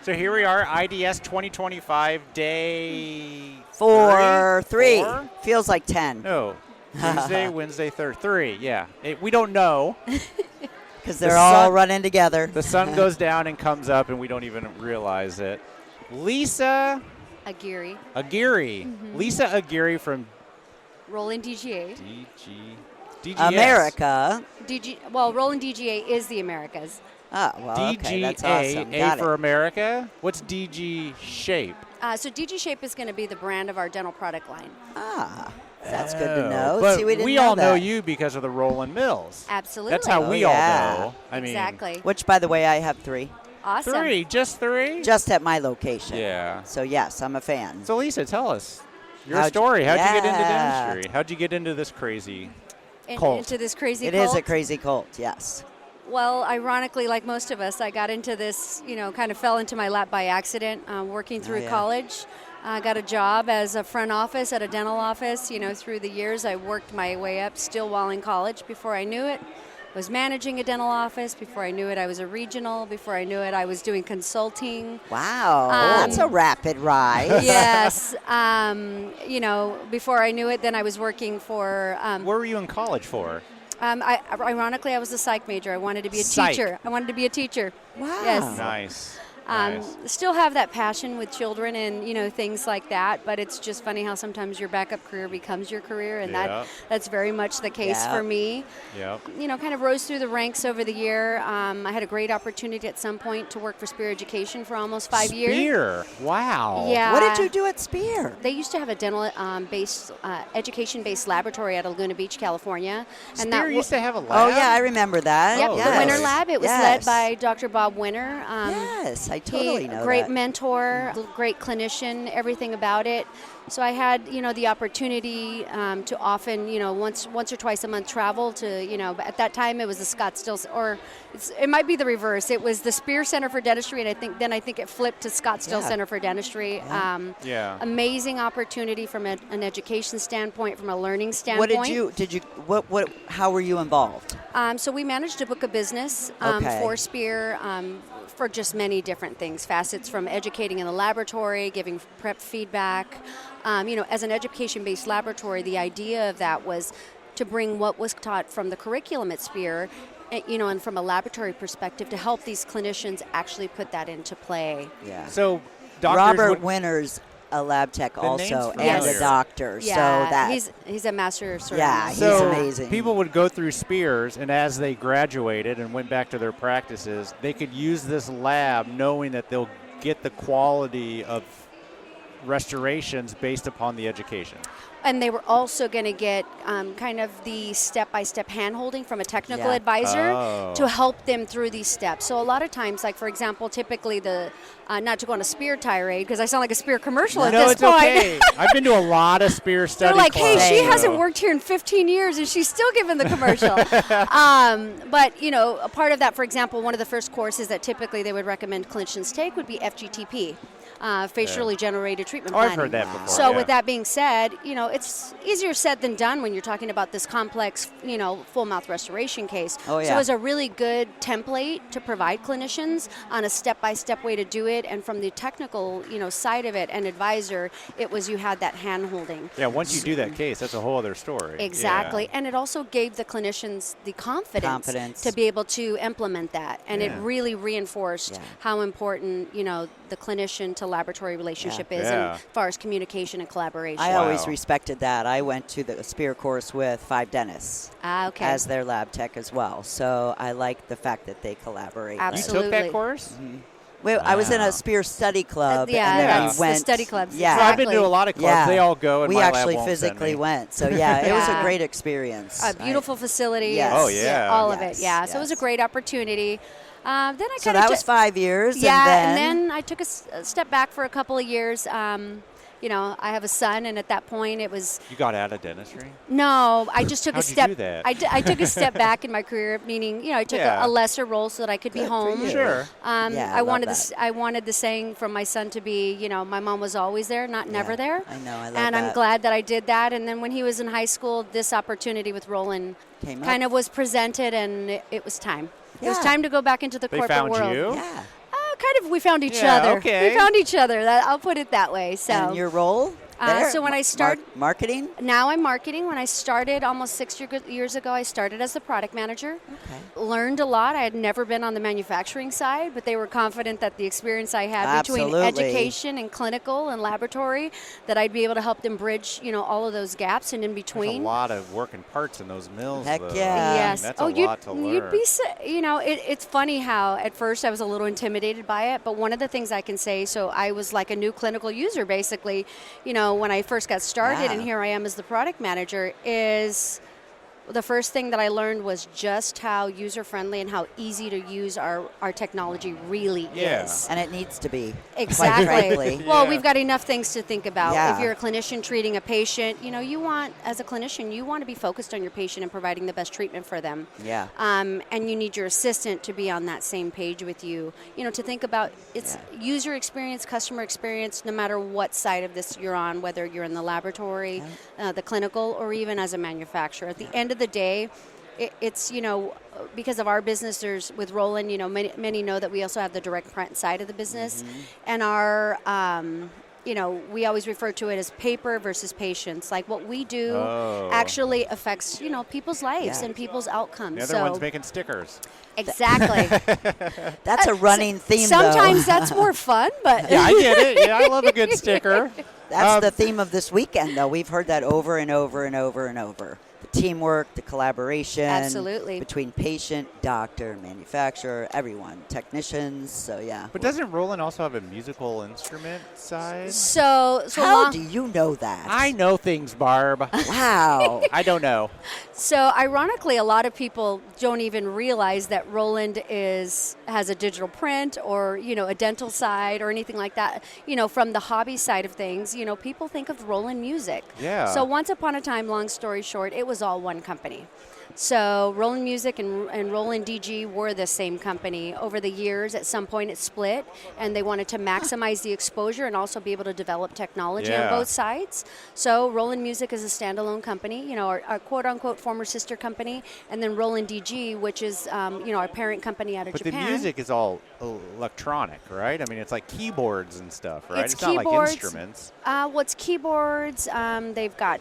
So here we are, IDS 2025, day 3. Four? Feels like 10. No, Tuesday, Wednesday, Thursday, 3, yeah. We don't know. Because they're all running together. The sun goes down and comes up, and we don't even realize it. Lisa Aguirre. Mm-hmm. Lisa Aguirre from Roland DGA. DGS. America. Roland DGA is the Americas. Oh, well, DGA, okay, that's awesome. A for America. What's DG Shape? So DG Shape is going to be the brand of our dental product line. That's good to know. But See, we all know know that. you because of the Roland Mills. Absolutely. That's how we all know. I mean, exactly. Which, by the way, I have 3. Awesome. 3, just 3? Just at my location. Yeah. So, yes, I'm a fan. So, Lisa, tell us your story. How'd you get into dentistry? How'd you get into this crazy cult? Into this crazy cult? It is a crazy cult, yes. Well, ironically, like most of us, I got into this, kind of fell into my lap by accident working through college. I got a job as a front office at a dental office. Through the years, I worked my way up still while in college. Before I knew it, was managing a dental office. Before I knew it, I was a regional. Before I knew it, I was doing consulting. Wow, that's a rapid rise. Yes. Before I knew it, then I was working for... Where were you in college for? Ironically, I was a psych major. I wanted to be a teacher. Wow. Yes. Nice. Still have that passion with children and things like that, but it's just funny how sometimes your backup career becomes your career, and that's very much the case for me. Yep. Kind of rose through the ranks over the year. I had a great opportunity at some point to work for Spear Education for almost 5 years. Spear, wow. Yeah. What did you do at Spear? They used to have a dental education-based laboratory at Laguna Beach, California. And Spear used to have a lab? Oh, yeah, I remember that. Yep, yes. the Winter Lab. It was led by Dr. Bob Winter. Yes, I totally know great that. mentor, great clinician, everything about it. So I had, the opportunity to often, once or twice a month travel to, at that time it was the Scottsdale, or it might be the reverse. It was the Spear Center for Dentistry, and I think it flipped to Scottsdale Center for Dentistry. Amazing opportunity from an education standpoint, from a learning standpoint. How were you involved? So we managed a book of business for Spear. For just many different things, facets from educating in the laboratory, giving prep feedback. As an education-based laboratory, the idea of that was to bring what was taught from the curriculum at Spear, and from a laboratory perspective, to help these clinicians actually put that into play. Yeah. So, Robert Winter's a lab tech also, and a doctor. Yeah, so that he's a master surgeon. Yeah, he's amazing. People would go through Spears, and as they graduated and went back to their practices, they could use this lab knowing that they'll get the quality of restorations based upon the education. And they were also going to get kind of the step-by-step hand-holding from a technical advisor to help them through these steps. So a lot of times, like, for example, typically not to go on a Spear tirade, because I sound like a Spear commercial at this point. No, it's okay. I've been to a lot of Spear study They're like, clubs, hey, she hasn't worked here in 15 years, and she's still giving the commercial. But, a part of that, for example, one of the first courses that typically they would recommend clinicians take would be FGTP. Facially generated treatment planning. I've heard that before. So with that being said, it's easier said than done when you're talking about this complex, full mouth restoration case. Oh, yeah. So it's a really good template to provide clinicians on a step-by-step way to do it. And from the technical, side of it, and advisor, it was you had that hand-holding. Yeah, once you do that case, that's a whole other story. Exactly. Yeah. And it also gave the clinicians the confidence to be able to implement that. And it really reinforced how important, the clinician to laboratory relationship is, and as far as communication and collaboration. I always respected that. I went to the Spear course with 5 dentists as their lab tech as well. So I like the fact that they collaborate. Absolutely. You took that course? Mm-hmm. Well, I was in a Spear study club. and then we went. The study clubs. Yeah, so I've been to a lot of clubs. They all go, and we my lab actually won't physically send me. went. So it was a great experience. A beautiful facility. Yes. Oh, yeah. All of it. Yeah. So it was a great opportunity. Then I so that was 5 years. Yeah, and then I took a step back for a couple of years. I have a son, and at that point it was... You got out of dentistry? No, I just took a step... How'd you do that? I took a step back in my career, meaning, I took a lesser role so that I could be home. Sure. I wanted the saying from my son to be, my mom was always there, not never there. I know, I love and that. I'm glad that I did that. And then when he was in high school, this opportunity with Roland kind of was presented, and it was time. It was time to go back into the corporate world. They found you? Yeah. kind of. We found each Yeah, other. okay. We found each other. I'll put it that way. So. And your role? There? So when I started marketing? Now I'm marketing. When I started almost 6 years ago, I started as the product manager. Okay. Learned a lot. I had never been on the manufacturing side, but they were confident that the experience I had Absolutely. between education and clinical and laboratory, that I'd be able to help them bridge, all of those gaps and in between. There's a lot of working parts in those mills. Heck though. yeah. Yes. That's a lot to learn. You'd be, it's funny how at first I was a little intimidated by it, but one of the things I can say, so I was like a new clinical user basically, when I first got started, and here I am as the product manager, is the first thing that I learned was just how user-friendly and how easy to use our technology really is. And it needs to be. Exactly. Quite frankly. Well, we've got enough things to think about. Yeah. If you're a clinician treating a patient, as a clinician, you want to be focused on your patient and providing the best treatment for them. Yeah. And you need your assistant to be on that same page with you. To think about it's user experience, customer experience, no matter what side of this you're on, whether you're in the laboratory, the clinical, or even as a manufacturer. At the end of the day, it's because of our business, there's with Roland, many know that we also have the direct print side of the business, and our we always refer to it as paper versus patients. Like what we do actually affects people's lives and people's outcomes. The other one's making stickers. Exactly. That's a running theme. Sometimes that's more fun, but yeah, I get it. Yeah, I love a good sticker. That's the theme of this weekend, though. We've heard that over and over and over and over. The teamwork, the collaboration. Absolutely. Between patient, doctor, manufacturer, everyone, technicians. So, yeah. But doesn't Roland also have a musical instrument side? So how do you know that? I know things, Barb. Wow. I don't know. So ironically, a lot of people don't even realize that Roland has a digital print or, a dental side or anything like that. From the hobby side of things, people think of Roland Music. Yeah. So once upon a time, long story short, it was all one company. So Roland Music and Roland DG were the same company. Over the years, at some point it split, and they wanted to maximize the exposure and also be able to develop technology on both sides. So Roland Music is a standalone company, our quote-unquote former sister company, and then Roland DG, which is our parent company out of Japan. But the music is all electronic, right? I mean, it's like keyboards and stuff, right? It's not keyboards, like instruments. What's keyboards? They've got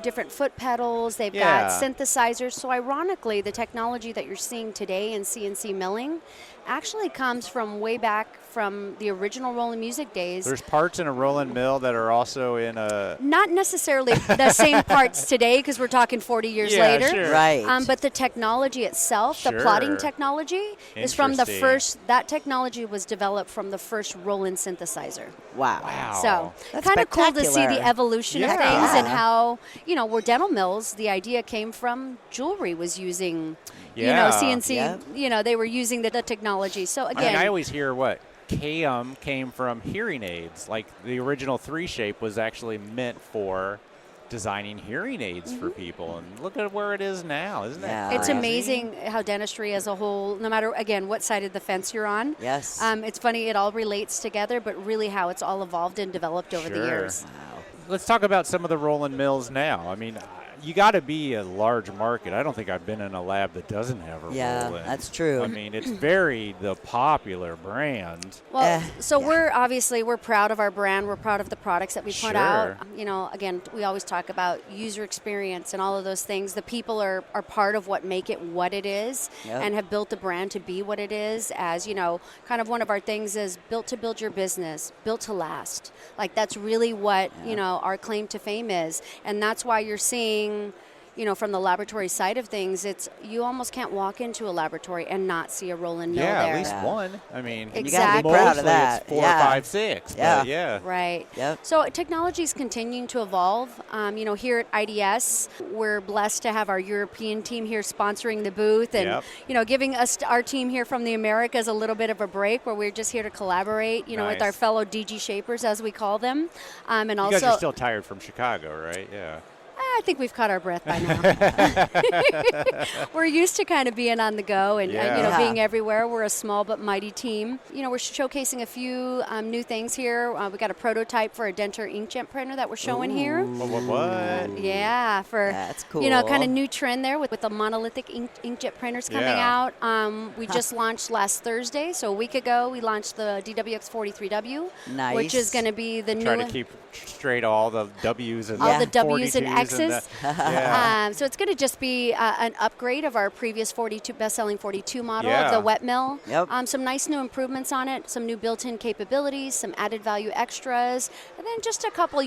different foot pedals. They've got synthesizers. So ironically, the technology that you're seeing today in CNC milling actually comes from way back from the original Roland Music days. There's parts in a Roland mill that are also in a... Not necessarily the same parts today, because we're talking 40 years later. Sure. Right. But the technology itself, the plotting technology, is from the first... That technology was developed from the first Roland synthesizer. Wow. So That's kind of cool to see spectacular. the evolution of things and how, where dental mills, the idea came from jewelry was using, CNC, they were using the technology. So again... I always hear KM came from hearing aids. Like the original 3-shape was actually meant for designing hearing aids for people. And look at where it is now, isn't it? It's amazing how dentistry as a whole, no matter, again, what side of the fence you're on. Yes. It's funny, it all relates together, but really how it's all evolved and developed over the years. Wow. Let's talk about some of the Roland mills now. I mean, you got to be a large market. I don't think I've been in a lab that doesn't have a Roland. That's true. I mean, it's the popular brand. Well, we're proud of our brand. We're proud of the products that we put out. Again, we always talk about user experience and all of those things. The people are part of what make it what it is and have built the brand to be what it is. As, kind of one of our things is built to build your business, built to last. Like that's really what, our claim to fame is. And that's why you're seeing, from the laboratory side of things, you almost can't walk into a laboratory and not see a Roland mill there. At least one. I mean, exactly. You got to be proud of that. It's 4, 5, 6. Yeah. But Right. Yep. So technology is continuing to evolve. Here at IDS, we're blessed to have our European team here sponsoring the booth and, giving our team here from the Americas a little bit of a break where we're just here to collaborate, with our fellow DG shapers, as we call them. And you also, guys are still tired from Chicago, right? Yeah. I think we've caught our breath by now. We're used to kind of being on the go and being everywhere. We're a small but mighty team. We're showcasing a few new things here. We got a prototype for a denture inkjet printer that we're showing here. What? Yeah, that's cool. Kind of new trend there with the monolithic inkjet printers coming out. We just launched last Thursday, so a week ago we launched the DWX43W, which is going to be the new. Try to keep straight all the W's and all the W's and 42s X's. So it's going to just be an upgrade of our previous 42 best-selling 42 model of the wet mill. Some nice new improvements on it, some new built-in capabilities, some added value extras, and then just a couple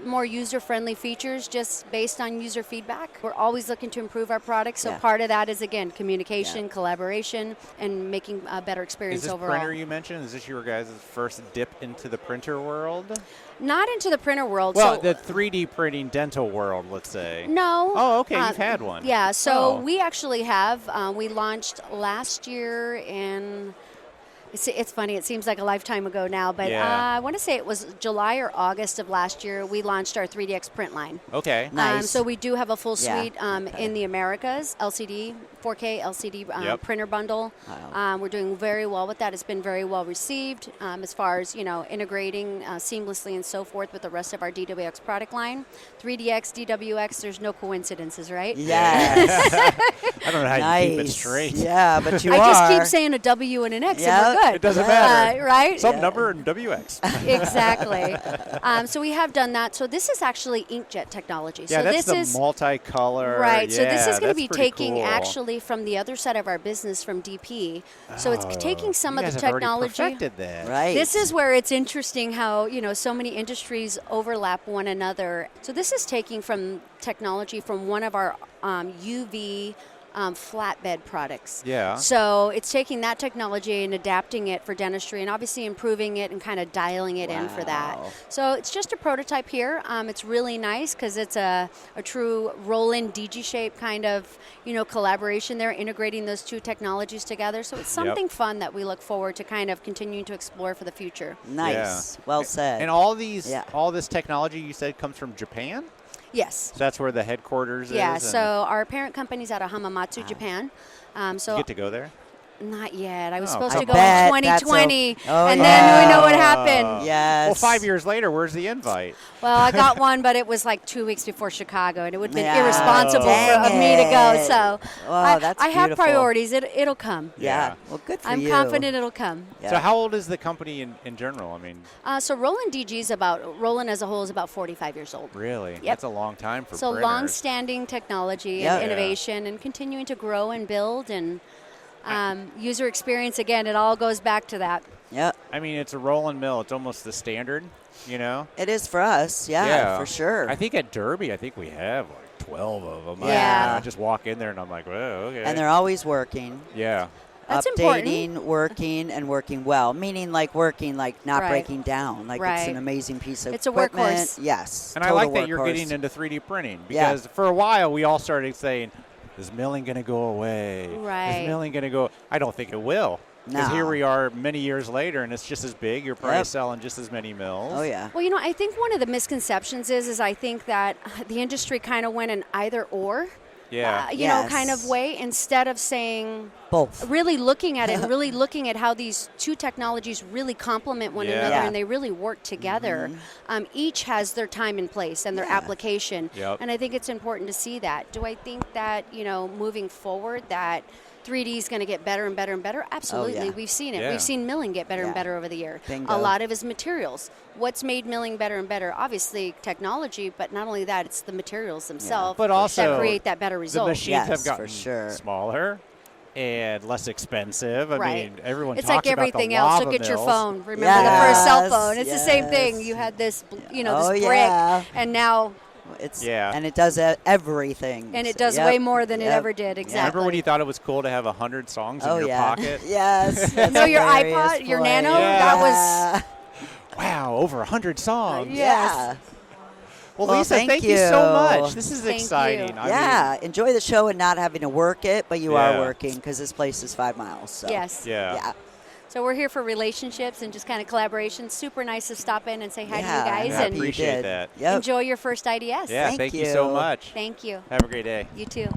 more user-friendly features just based on user feedback. We're always looking to improve our products, so part of that is, again, communication, collaboration, and making a better experience overall. Is this printer you mentioned, is this your guys' first dip into the printer world? Not into the printer world. Well, the 3D printing dental world, let's say. No. Oh, okay. You've had one. Yeah. So we actually have. We launched last year in. It's funny. It seems like a lifetime ago now, but I want to say it was July or August of last year. We launched our 3DX print line. Okay. Nice. So we do have a full suite in the Americas, LCD, 4K LCD printer bundle. Wow. We're doing very well with that. It's been very well received as far as integrating seamlessly and so forth with the rest of our DWX product line. 3DX, DWX. There's no coincidences, right? Yes. I don't know how you keep it straight. Yeah, but you I are. just keep saying a W and an X, and we're good. It doesn't matter. Right? Some number and WX. Exactly. So we have done that. So this is actually inkjet technology. Yeah, so that's this the multicolor. Right. So this is going to that's be pretty taking cool. actually from the other side of our business from DP. So it's taking some you of the guys have already technology. perfected that. Right. This is where it's interesting how, so many industries overlap one another. So this is taking from technology from one of our UV flatbed products. Yeah. So it's taking that technology and adapting it for dentistry and obviously improving it and kind of dialing it in for that. So it's just a prototype here. It's really nice because it's a true Roland DG shape kind of, collaboration there, integrating those two technologies together. So it's something fun that we look forward to kind of continuing to explore for the future. Nice. Yeah. Well said. And all this technology you said comes from Japan? Yes. So that's where the headquarters is? Yeah, so our parent company's out of Hamamatsu, Japan. So you get to go there? Not yet. I was supposed to go bet in 2020, and yeah. then we know what happened. Yes. Well, 5 years later, where's the invite? Well, I got one, but it was like 2 weeks before Chicago, and it would have been irresponsible of me to go. So that's I have beautiful. priorities. It'll come. Yeah. Well, good for I'm you. confident it'll come. Yeah. So how old is the company in general? I mean, So Roland Roland as a whole is about 45 years old. really? Yep. That's a long time for So printers. long-standing technology and innovation and continuing to grow and build and user experience, again, it all goes back to that. Yep. I mean, it's a Roland mill. It's almost the standard, It is for us. Yeah, for sure. I think at Derby, we have like 12 of them. Yeah. I just walk in there and I'm like, whoa, okay. And they're always working. Yeah. That's updating, important. working, and working well. Meaning working, not Right. breaking down. It's Right. an amazing piece of It's a equipment. workhorse. Yes. And I total like that you're workhorse. getting into 3D printing because for a while we all started saying, is milling going to go away? Right. Is milling going to go? I don't think it will. Because No. here we are many years later and it's just as big. You're probably selling just as many mills. Oh, yeah. Well, I think one of the misconceptions is I think that the industry kind of went an either or. Yeah. Yes. Kind of way instead of saying Both. really looking at it and really looking at how these two technologies really complement one another Yeah. and they really work together. Each has their time and place and their application. Yep. And I think it's important to see that. Do I think that, moving forward that 3D is going to get better and better and better? Absolutely. yeah. We've seen it. Yeah. We've seen milling get better and better over the year. Bingo. A lot of his materials. What's made milling better and better? Obviously technology, but not only that, it's the materials themselves But also that create that better result. the machines Yes, have for gotten sure. smaller and less expensive. I Right. mean, everyone It's talks like everything about the else. lava Look at your mills. phone. Remember the first cell Yes, phone? It's the same thing. yes. You had this, this Oh, brick, yeah. and now, And it does everything. and it So, does yep, way more than it yep. ever did. Exactly. Remember when you thought it was cool to have 100 songs in your pocket? Yes. that's No, your hilarious iPod, your point. Nano, Yeah. that was. Wow, over 100 songs. Yeah. Well, Well, Lisa, thank thank you so you. much. This is Thank exciting. you. I Yeah, enjoy the show and not having to work it, but you Yeah. are working because this place is 5 miles. So. Yes. mean, yeah. Yeah. So So we're here for relationships and just kind of collaboration. Super nice to stop in and say hi to you Yeah, guys. I And appreciate that. Yep. enjoy your first IDS. Yeah, thank you so much. Thank you. Have a great day. You too.